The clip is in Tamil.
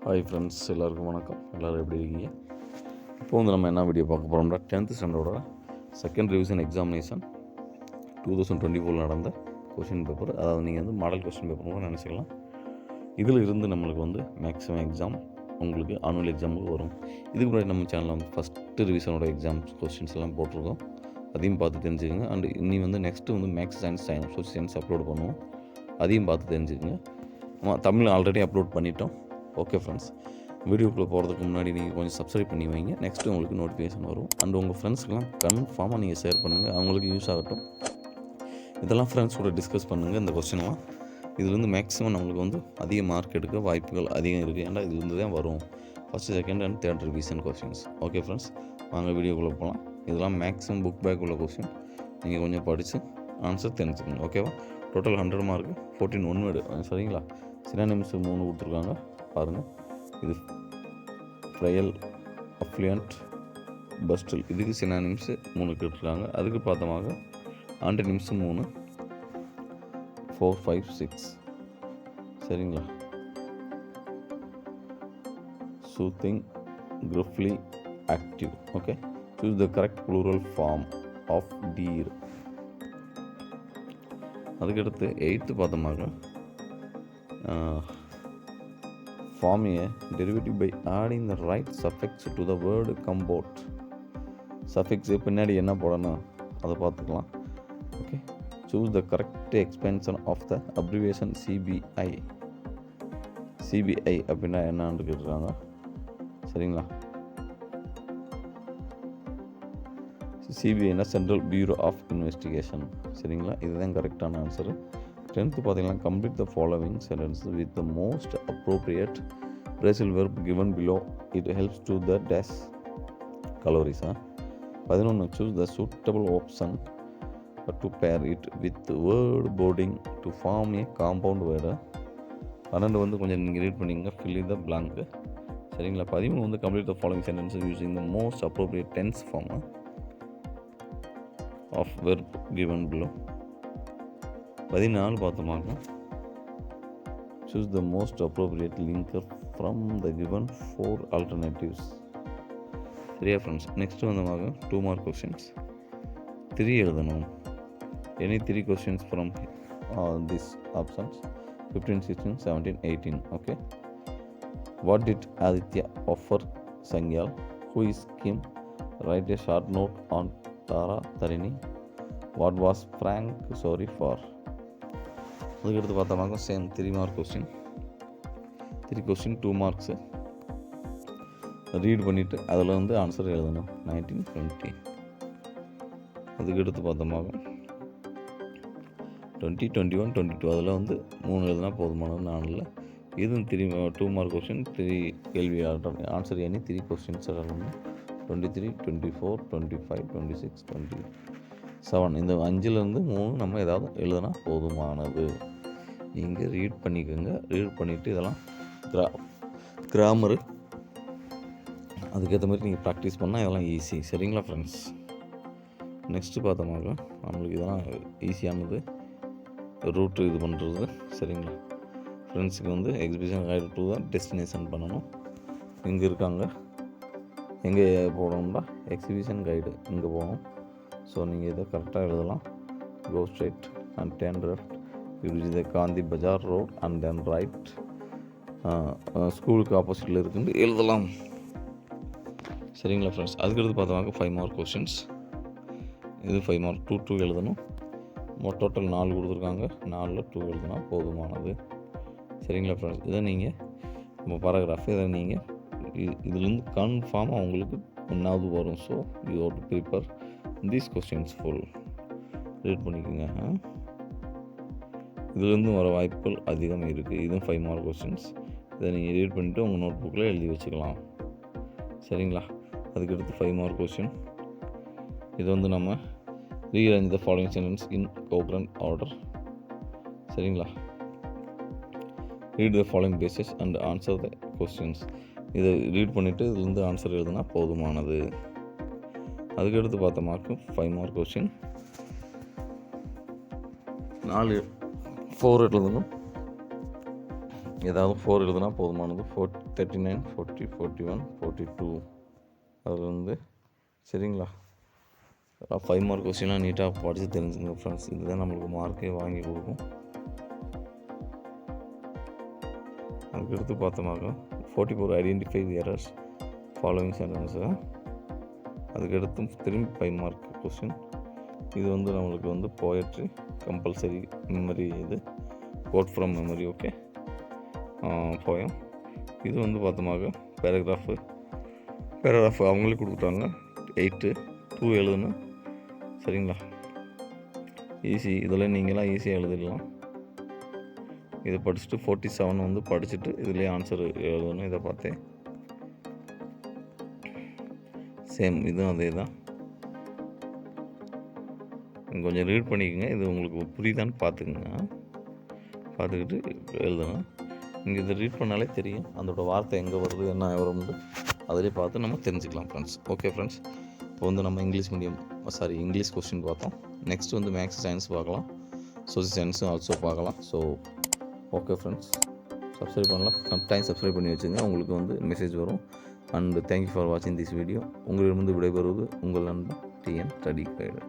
ஹாய் ஃப்ரெண்ட்ஸ், எல்லாருக்கும் வணக்கம். எல்லோரும் எப்படி இருக்கீங்க? இப்போ வந்து நம்ம என்ன வீடியோ பார்க்க போகிறோம்னா 10th ஸ்டாண்டர்டோட செகண்ட் ரிவிஷன் எக்ஸாமினேஷன் 2024 நடந்த கொஷின் பேப்பர். அதாவது நீங்கள் வந்து மாடல் கொஸ்டின் பேப்பர் கூட நினச்சிக்கலாம். இதில் இருந்து நம்மளுக்கு வந்து மேக்ஸிமம் எக்ஸாம் உங்களுக்கு ஆனுவல் எக்ஸாமுக்கு வரும். இதுக்கு முன்னாடி நம்ம சேனலில் வந்து ஃபஸ்ட்டு ரிவிஷனோட எக்ஸாம்ஸ் கொஸ்டின்ஸ் எல்லாம் போட்டிருக்கோம். அதையும் பார்த்து தெரிஞ்சுக்கோங்க. அண்ட் இனி வந்து நெக்ஸ்ட்டு வந்து maths, science, social science upload பண்ணுவோம். அதையும் பார்த்து தெரிஞ்சுக்கோங்க. தமிழ் ஆல்ரெடி அப்லோட் பண்ணிட்டோம். ஓகே ஃப்ரெண்ட்ஸ், வீடியோக்குள்ளே போகிறதுக்கு முன்னாடி நீங்கள் கொஞ்சம் சப்ஸ்கிரைப் பண்ணி வைங்க. நெக்ஸ்ட்டு உங்களுக்கு நோட்டிஃபிகேஷன் வரும். அண்ட் உங்கள் ஃப்ரெண்ட்ஸ்க்கெலாம் கன்ஃபார்மாக நீங்கள் ஷேர் பண்ணுங்கள், அவங்களுக்கு யூஸ் ஆகட்டும். இதெல்லாம் ஃப்ரெண்ட்ஸ் கூட டிஸ்கஸ் பண்ணுங்கள். இந்த கொஸ்டின்லாம் இதுலேருந்து மேக்ஸிமம் நம்மளுக்கு வந்து அதிக மார்க் எடுக்க வாய்ப்புகள் அதிகம் இருக்குது. ஏன்னா இதுலேருந்து தான் வரும் first, second and third revision questions. Okay friends, வாங்க வீடியோக்குள்ளே போகலாம். இதெல்லாம் மேக்ஸிமம் புக் பேக் உள்ள கொஸ்டின். நீங்கள் கொஞ்சம் படித்து ஆன்சர் தெரிஞ்சுக்கணும். ஓகேவா? Total 100 mark, 14 one word. சரிங்களா? சினானிம்ஸ் 3 கொடுத்துருக்காங்க பாருங்கள். இது ஃப்ரையல், அஃப்ளூயன்ட், பஸ்டல், இதுக்கு சினானிம்ஸு 3 கேட்டிருக்காங்க. அதுக்கு பார்த்தமாக ஆண்டனிம்ஸு 3, 4, 5, 6. சரிங்களா? Soothing, briefly, active. Okay, choose the correct plural form of deer. அதுக்கடுத்து 8th பார்த்தமாக form a derivative by adding the right suffix to the word comport. suffix பின்னாடி என்ன போடணும் அதை பார்த்துக்கலாம். Okay, choose the correct expansion of the abbreviation CBI. CBI அப்படின்னா என்னன்னு கேட்டுருக்காங்க. சரிங்களா? சிபிஐனா சென்ட்ரல் பியூரோ ஆஃப் இன்வெஸ்டிகேஷன். சரிங்களா? இதுதான் கரெக்டான ஆன்சரு. 10th பார்த்தீங்கன்னா complete the following sentences with the most appropriate phrasal verb given below. It helps to the dash calories. 11 choose the suitable option to pair it with word boarding to form a compound word. 12 வந்து கொஞ்சம் நீங்கள் ரீட் பண்ணிங்க, fill in the blank. சரிங்களா? 13 வந்து complete the following sentences using the most appropriate tense form of verb given below. 14 பார்த்தோமாங்க, choose the most appropriate linker from the given 4 alternatives. சரியா ஃப்ரெண்ட்ஸ்? நெக்ஸ்ட் வந்தமாக 2 mark questions 3 எழுதணும். any 3 questions from these options 15, 16, 17, 18. okay, what did Aditya offer Sangyal? who is Kim? write a short note on Tara Tarini. what was Frank sorry for? அதுக்கடுத்து பார்த்தோம்னா same 3 mark question, 3 question 2 marks. Read பண்ணிவிட்டு அதில் வந்து ஆன்சர் எழுதணும். 19, 20. அதுக்கடுத்து பார்த்தோம்னா 20, 21, 22 அதில் வந்து 3 எழுதுனா போதுமானது. 4 இதுவும் 2 mark கொஸ்டின், 3 கேள்வி ஆன்சர் எனி 3 கொஸ்டின்ஸ் எழுதணும். 23, 24, 25, 26, 27. இந்த 5லேருந்து 3 நம்ம ஏதாவது எழுதுனா போதுமானது. நீங்கள் ரீட் பண்ணிக்கோங்க. ரீட் பண்ணிவிட்டு இதெல்லாம் கிராமரு அதுக்கேற்ற மாதிரி நீங்கள் ப்ராக்டிஸ் பண்ணால் இதெல்லாம் ஈஸி. சரிங்களா ஃப்ரெண்ட்ஸ்? நெக்ஸ்ட்டு பார்த்தோம்னாக்கா நம்மளுக்கு இதெல்லாம் ஈஸியானது ரூட்டு இது பண்ணுறது. சரிங்களா? ஃப்ரெண்ட்ஸுக்கு வந்து எக்ஸிபிஷன் கைடு டூ தான் டெஸ்டினேஷன் பண்ணணும். இங்கே இருக்காங்க, எங்கே போகணும்னா எக்ஸிபிஷன் கைடு இங்கே போகணும். ஸோ நீங்கள் இதை கரெக்டாக எழுதலாம். Go straight and turn left, இது Gandhi Bazaar road and then right. ஸ்கூலுக்கு ஆப்போசிட்டில் இருக்குன்னு எழுதலாம். சரிங்களா ஃப்ரெண்ட்ஸ்? அதுக்கடுத்து பார்த்தோம்னா 5 mark கொஸ்டின்ஸ். இது 5 mark 2 எழுதணும். டோட்டல் 4 கொடுத்துருக்காங்க. 4ல் 2 எழுதுனா போதுமானது. சரிங்களா ஃப்ரெண்ட்ஸ்? இதை நீங்கள் நம்ம பாராகிராஃப் இதை நீங்கள் இதுலேருந்து கன்ஃபார்மாக உங்களுக்கு ஒன்றாவது வரும். So you have to prepare these questions full. Read பண்ணிக்கோங்க. இதுலேருந்து வர வாய்ப்புகள் அதிகம் இருக்குது. இதுவும் 5 mark கொஸ்டின்ஸ். இதை நீங்கள் ரீட் பண்ணிவிட்டு உங்கள் நோட் புக்கில் எழுதி வச்சுக்கலாம். சரிங்களா? அதுக்கடுத்து 5 mark கொஸ்டின். இது வந்து நம்ம rearrange the following sentence in coherent order. சரிங்களா? Read the following passages and answer the questions. இதை ரீட் பண்ணிவிட்டு இதுலேருந்து ஆன்சர் எழுதுனா போதுமானது. அதுக்கடுத்து பார்த்த மார்க்கு 5 mark கொஸ்டின். 4 எழுதணும். ஏதாவது 4 எழுதுனா போதுமானது. 39, 40, 41, 42 அது வந்து சரிங்களா. 5 மார்க் கொஸ்டின்லாம் நீட்டாக படித்து தெரிஞ்சுங்க ஃப்ரெண்ட்ஸ். இதுதான் நம்மளுக்கு மார்க்கே வாங்கி கொடுக்கும். அதுக்கடுத்து பார்த்தோம்னாக்கா 44 identify the errors following sentence. அதுக்கடுத்து திரும்பி 5 மார்க் கொஸ்டின். இது வந்து நம்மளுக்கு வந்து போயட்ரி கம்பல்சரி மெமரி, இது quote from memory. Okay, poem. இது வந்து பார்த்தோம்னாக்கா பேராகிராஃப் அவங்களே கொடுத்துட்டாங்க. 8, 2 எழுதணும் சரிங்களா. ஈஸி, இதெல்லாம் நீங்களாம் ஈஸியாக எழுதிடலாம். இதை படிச்சுட்டு 47 வந்து படிச்சுட்டு இதுலேயே ஆன்சர் எழுதணும். இதை பார்த்தேன் சேம், இதுவும் அதே தான். கொஞ்சம் ரீட் பண்ணிக்கோங்க. இது உங்களுக்கு புரியுதான்னு பார்த்துக்குங்க. பார்த்துக்கிட்டு எழுதணும். இங்கே இதை ரீட் பண்ணாலே தெரியும் அதோட வார்த்தை எங்கே வருது, என்ன வரும்னு அதிலே பார்த்து நம்ம தெரிஞ்சுக்கலாம் ஃப்ரெண்ட்ஸ். ஓகே ஃப்ரெண்ட்ஸ், இப்போ வந்து நம்ம இங்கிலீஷ் கொஸ்டின் பார்த்தோம். நெக்ஸ்ட் வந்து மேக்ஸ் சயின்ஸ் பார்க்கலாம், சோசியல் சயின்ஸும் ஆல்சோ பார்க்கலாம். ஸோ ஓகே ஃப்ரெண்ட்ஸ், சப்ஸ்கிரைப் பண்ணலாம். டைம் சப்ஸ்கிரைப் பண்ணி வச்சுங்க, உங்களுக்கு வந்து மெசேஜ் வரும். அண்ட் தேங்க்யூ ஃபார் வாட்சிங் திஸ் வீடியோ. உங்களிடமிருந்து விடைபெறுவது உங்கள் நண்பன் TN ஸ்டடி கைடு.